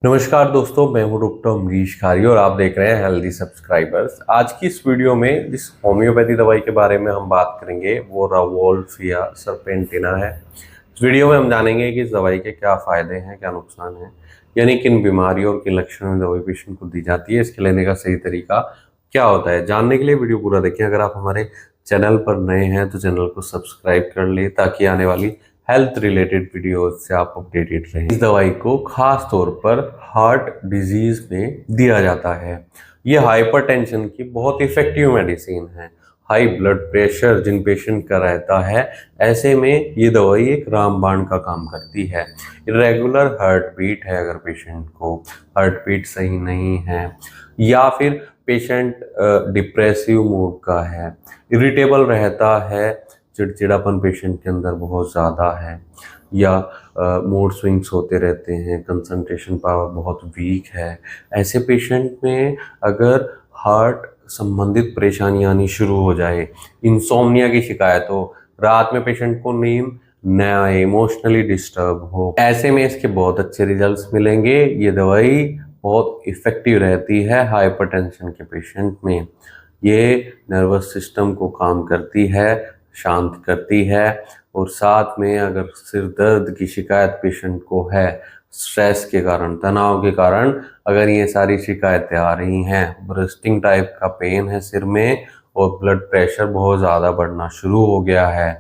नमस्कार दोस्तों, मैं हूं डॉक्टर अमरीश खारी और आप देख रहे हैं हेल्दी सब्सक्राइबर्स। आज की इस वीडियो में जिस होम्योपैथी दवाई के बारे में हम बात करेंगे वो रावोल्फ या सरपेंटिना है। इस वीडियो में हम जानेंगे कि इस दवाई के क्या फ़ायदे हैं, क्या नुकसान हैं, यानी किन बीमारियों और किन लक्षणों में दवाई पेशेंट को दी जाती है, इसके लेने का सही तरीका क्या होता है। जानने के लिए वीडियो पूरा देखें। अगर आप हमारे चैनल पर नए हैं तो चैनल को सब्सक्राइब कर लें ताकि आने वाली हेल्थ रिलेटेड वीडियो से आप अपडेटेड रहें। इस दवाई को खास तौर पर हार्ट डिजीज में दिया जाता है। ये हाइपरटेंशन की बहुत इफेक्टिव मेडिसिन है। हाई ब्लड प्रेशर जिन पेशेंट का रहता है, ऐसे में ये दवाई एक रामबाण का काम करती है। इरेगुलर हार्ट बीट है, अगर पेशेंट को हार्ट बीट सही नहीं है, या फिर पेशेंट डिप्रेसिव मूड का है, इरिटेबल रहता है, चिड़चिड़ापन पेशेंट के अंदर बहुत ज़्यादा है, या मूड स्विंग्स होते रहते हैं, कंसंट्रेशन पावर बहुत वीक है, ऐसे पेशेंट में अगर हार्ट संबंधित परेशानी आनी शुरू हो जाए, इंसोम्निया की शिकायत हो, रात में पेशेंट को नींद न आए, इमोशनली डिस्टर्ब हो, ऐसे में इसके बहुत अच्छे रिजल्ट्स मिलेंगे। ये दवाई बहुत इफ़ेक्टिव रहती है हाइपरटेंशन के पेशेंट में। ये नर्वस सिस्टम को काम करती है, शांत करती है, और साथ में अगर सिर दर्द की शिकायत पेशेंट को है, स्ट्रेस के कारण, तनाव के कारण अगर ये सारी शिकायतें आ रही हैं, ब्रेस्टिंग टाइप का पेन है सिर में और ब्लड प्रेशर बहुत ज़्यादा बढ़ना शुरू हो गया है,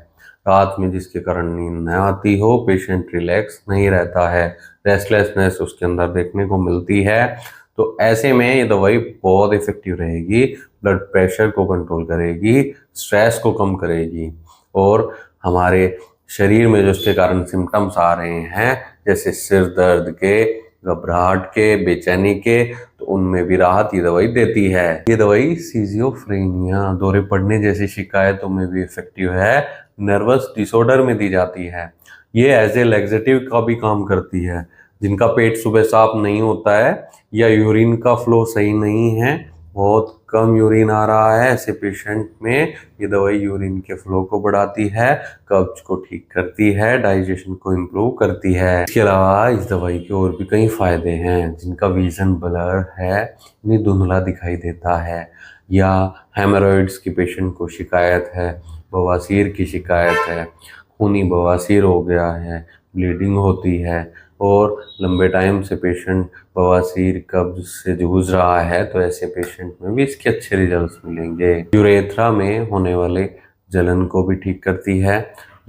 रात में जिसके कारण नींद न आती हो, पेशेंट रिलैक्स नहीं रहता है, रेस्टलेसनेस उसके अंदर देखने को मिलती है, तो ऐसे में ये दवाई बहुत इफेक्टिव रहेगी। ब्लड प्रेशर को कंट्रोल करेगी, स्ट्रेस को कम करेगी, और हमारे शरीर में जो इसके कारण सिम्टम्स आ रहे हैं, जैसे सिर दर्द के, घबराहट के, बेचैनी के, तो उनमें भी राहत ये दवाई देती है। ये दवाई सीजियोफ्रेनिया, दौरे पड़ने जैसी शिकायतों में भी इफेक्टिव है। नर्वस डिसऑर्डर में दी जाती है। ये एज ए लैक्सेटिव का भी काम करती है। जिनका पेट सुबह साफ नहीं होता है या यूरिन का फ्लो सही नहीं है, बहुत कम यूरिन आ रहा है, ऐसे पेशेंट में ये दवाई यूरिन के फ्लो को बढ़ाती है, कब्ज को ठीक करती है, डाइजेशन को इम्प्रूव करती है। इसके अलावा इस दवाई के और भी कई फायदे हैं। जिनका विजन ब्लर है, इन्हें धुंधला दिखाई देता है, या हेमोरॉइड्स की पेशेंट को शिकायत है, बवासीर की शिकायत है, खूनी बवासीर हो गया है, ब्लीडिंग होती है, और लंबे टाइम से पेशेंट बवासीर कब्ज से जूझ रहा है, तो ऐसे पेशेंट में भी इसके अच्छे रिजल्ट्स मिलेंगे। यूरेथ्रा में होने वाले जलन को भी ठीक करती है।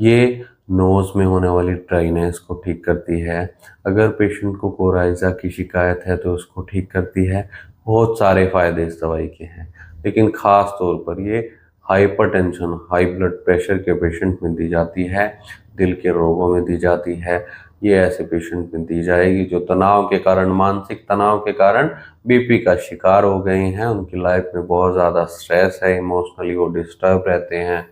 ये नोज में होने वाली ड्राइनेस को ठीक करती है। अगर पेशेंट को कोराइजा की शिकायत है तो उसको ठीक करती है। बहुत सारे फायदे इस दवाई के हैं, लेकिन ख़ास तौर पर ये हाइपरटेंशन, हाई ब्लड प्रेशर के पेशेंट में दी जाती है, दिल के रोगों में दी जाती है। ये ऐसे पेशेंट में दी जाएगी जो तनाव के कारण, मानसिक तनाव के कारण बीपी का शिकार हो गए हैं, उनकी लाइफ में बहुत ज़्यादा स्ट्रेस है, इमोशनली वो डिस्टर्ब रहते हैं,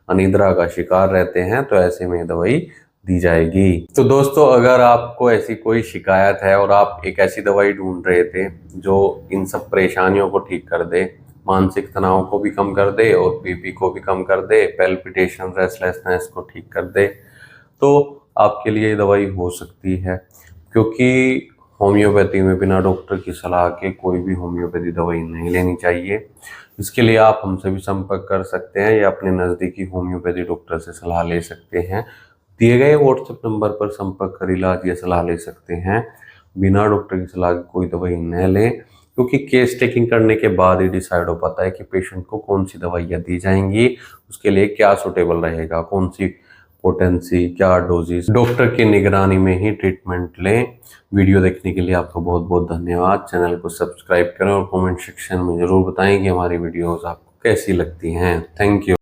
अनिद्रा का शिकार रहते हैं, तो ऐसे में दवाई दी जाएगी। तो दोस्तों, अगर आपको ऐसी कोई शिकायत है और आप एक ऐसी दवाई ढूंढ रहे थे जो इन सब परेशानियों को ठीक कर दे, मानसिक तनाव को भी कम कर दे और बीपी को भी कम कर दे, पैल्पिटेशन, रेस्टलेसनेस को ठीक कर दे, तो आपके लिए ये दवाई हो सकती है। क्योंकि होम्योपैथी में बिना डॉक्टर की सलाह के कोई भी होम्योपैथी दवाई नहीं लेनी चाहिए। इसके लिए आप हमसे भी संपर्क कर सकते हैं या अपने नज़दीकी होम्योपैथी डॉक्टर से सलाह ले सकते हैं। दिए गए व्हाट्सएप नंबर पर संपर्क कर इलाज या सलाह ले सकते हैं। बिना डॉक्टर की सलाह की कोई दवाई न लें, क्योंकि केस टेकिंग करने के बाद ही डिसाइड हो पाता है कि पेशेंट को कौन सी दवाइयाँ दी जाएंगी, उसके लिए क्या सूटेबल रहेगा, कौन सी पोटेंसी, क्या डोजेस। डॉक्टर की निगरानी में ही ट्रीटमेंट लें। वीडियो देखने के लिए आपका बहुत बहुत धन्यवाद। चैनल को सब्सक्राइब करें और कमेंट सेक्शन में ज़रूर बताएं कि हमारी वीडियोस आपको कैसी लगती हैं। Thank you.